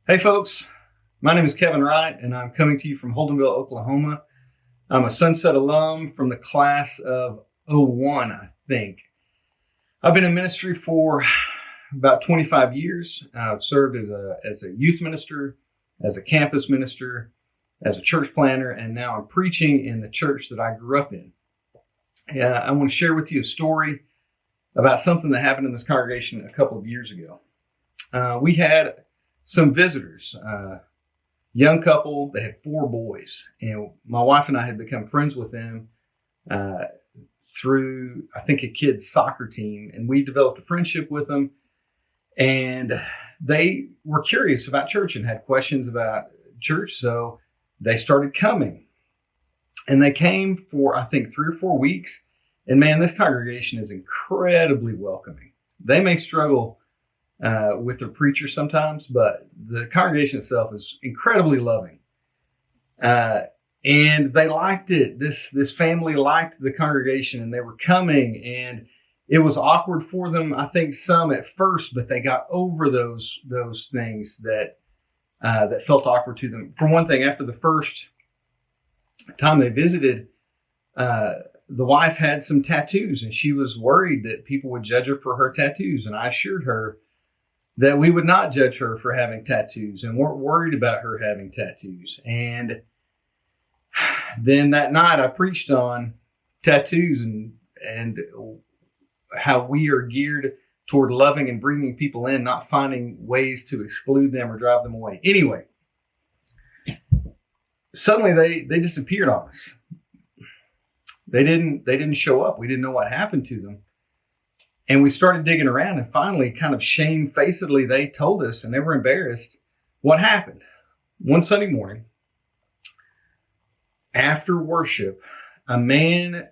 Hey folks, my name is Kevin Wright and I'm coming to you from Holdenville, Oklahoma. I'm a Sunset alum from the class of '01, I think. I've been in ministry for about 25 years. I've served as a youth minister, as a campus minister, as a church planner, and now I'm preaching in the church that I grew up in. I want to share with you a story about something that happened in this congregation a couple of years ago. We had some visitors, young couple. They had 4 boys, and my wife and I had become friends with them through, I think, a kid's soccer team, and we developed a friendship with them. And they were curious about church and had questions about church, so they started coming. And they came for, I think, 3 or 4 weeks. And man, this congregation is incredibly welcoming. They may struggle with their preacher sometimes, but the congregation itself is incredibly loving. And they liked it. This family liked the congregation, and they were coming, and it was awkward for them, I think, some at first, but they got over those things that felt awkward to them. For one thing, after the first time they visited, the wife had some tattoos, and she was worried that people would judge her for her tattoos. And I assured her that we would not judge her for having tattoos and weren't worried about her having tattoos. And then that night I preached on tattoos and how we are geared toward loving and bringing people in, not finding ways to exclude them or drive them away. Anyway, suddenly they disappeared on us. They didn't show up. We didn't know what happened to them. And we started digging around, and finally, kind of shamefacedly, they told us, and they were embarrassed, what happened. One Sunday morning, after worship, a man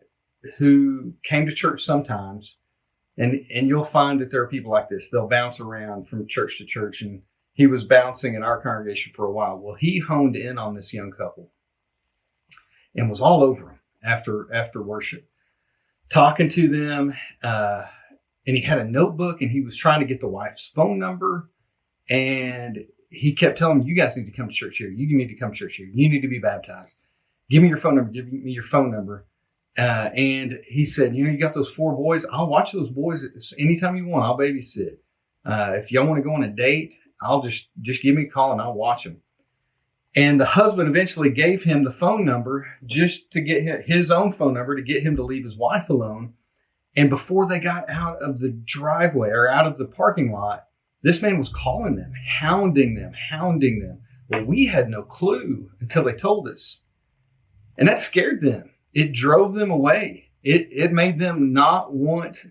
who came to church sometimes, and you'll find that there are people like this. They'll bounce around from church to church, and he was bouncing in our congregation for a while. Well, he honed in on this young couple and was all over them after worship, talking to them. And he had a notebook, and he was trying to get the wife's phone number. And he kept telling them, you guys need to come to church here. You need to come to church here. You need to be baptized. Give me your phone number. Give me your phone number. And he said, you got those 4 boys. I'll watch those boys anytime you want. I'll babysit. If y'all want to go on a date, I'll just give me a call and I'll watch them. And the husband eventually gave him the phone number just to get his own phone number to get him to leave his wife alone. And before they got out of the driveway or out of the parking lot, this man was calling them, hounding them. Well, we had no clue until they told us. And that scared them. It drove them away. It made them not want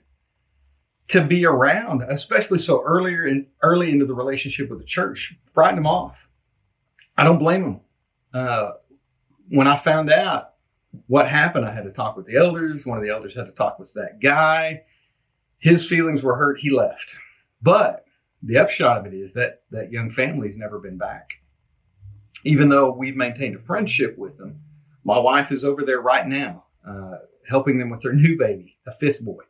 to be around, especially so early into the relationship with the church. Frightened them off. I don't blame them. When I found out what happened, I had to talk with the elders. One of the elders had to talk with that guy. His feelings were hurt. He left. But the upshot of it is that young family's never been back. Even though we've maintained a friendship with them, my wife is over there right now, helping them with their new baby, a 5th boy.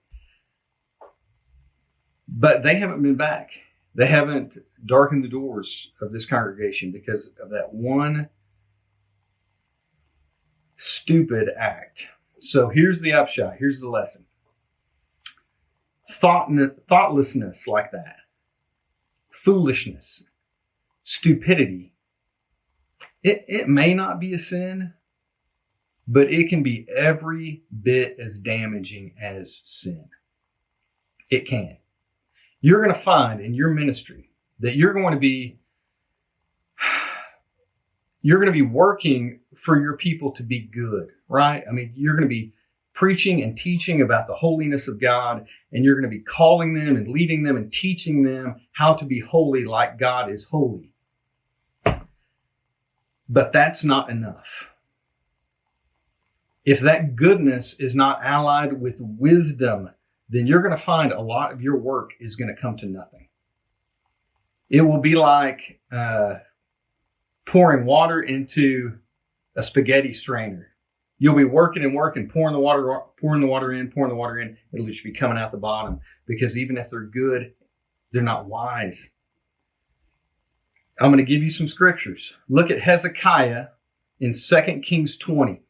But they haven't been back. They haven't darkened the doors of this congregation because of that one stupid act. So here's the upshot. Here's the lesson. Thoughtlessness like that, foolishness, stupidity, it may not be a sin, but it can be every bit as damaging as sin. It can. You're going to find in your ministry that you're going to be working for your people to be good, right? I mean, you're going to be preaching and teaching about the holiness of God, and you're going to be calling them and leading them and teaching them how to be holy like God is holy. But that's not enough. If that goodness is not allied with wisdom, then you're going to find a lot of your work is going to come to nothing. It will be like pouring water into a spaghetti strainer. You'll be working and working, pouring the water in. It'll just be coming out the bottom because even if they're good, they're not wise. I'm going to give you some scriptures. Look at Hezekiah in 2 Kings 20.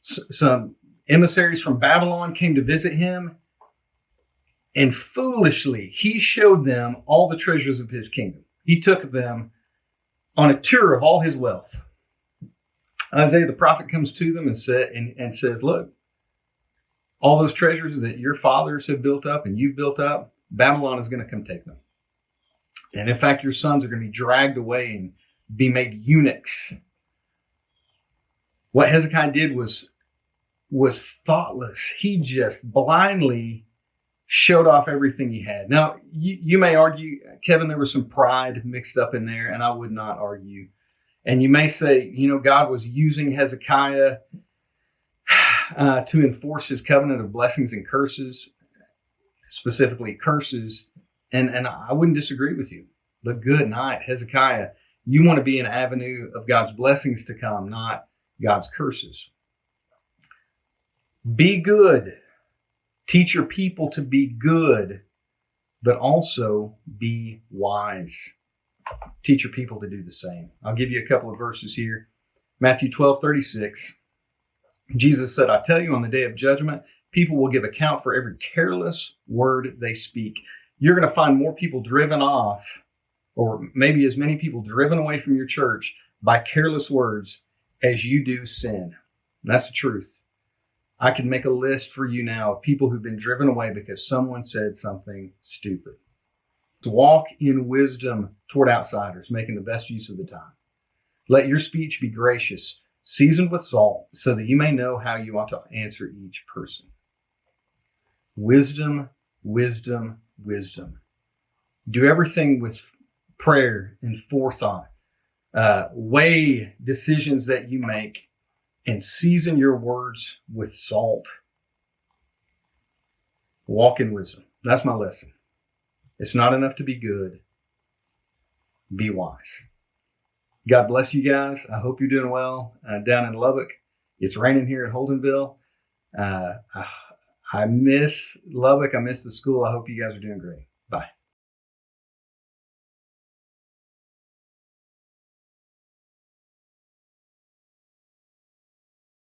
Some emissaries from Babylon came to visit him, and foolishly he showed them all the treasures of his kingdom. He took them on a tour of all his wealth. Isaiah the prophet comes to them and says, look, all those treasures that your fathers have built up and you've built up, Babylon is going to come take them. And in fact, your sons are going to be dragged away and be made eunuchs. What Hezekiah did was thoughtless. He just blindly showed off everything he had. Now, you may argue, Kevin, there was some pride mixed up in there, and I would not argue. And you may say, God was using Hezekiah to enforce his covenant of blessings and curses, specifically curses. And I wouldn't disagree with you. But good night, Hezekiah. You want to be an avenue of God's blessings to come, not God's curses. Be good. Teach your people to be good, but also be wise. Teach your people to do the same. I'll give you a couple of verses here. Matthew 12:36. Jesus said, I tell you, on the day of judgment, people will give account for every careless word they speak. You're going to find more people driven off, or maybe as many people driven away from your church by careless words as you do sin. And that's the truth. I can make a list for you now of people who've been driven away because someone said something stupid. To walk in wisdom toward outsiders, making the best use of the time. Let your speech be gracious, seasoned with salt, so that you may know how you ought to answer each person. Wisdom, wisdom, wisdom. Do everything with prayer and forethought. Weigh decisions that you make and season your words with salt. Walk in wisdom. That's my lesson. It's not enough to be good. Be wise. God bless you guys. I hope you're doing well down in Lubbock. It's raining here at Holdenville. I miss Lubbock. I miss the school. I hope you guys are doing great. Bye.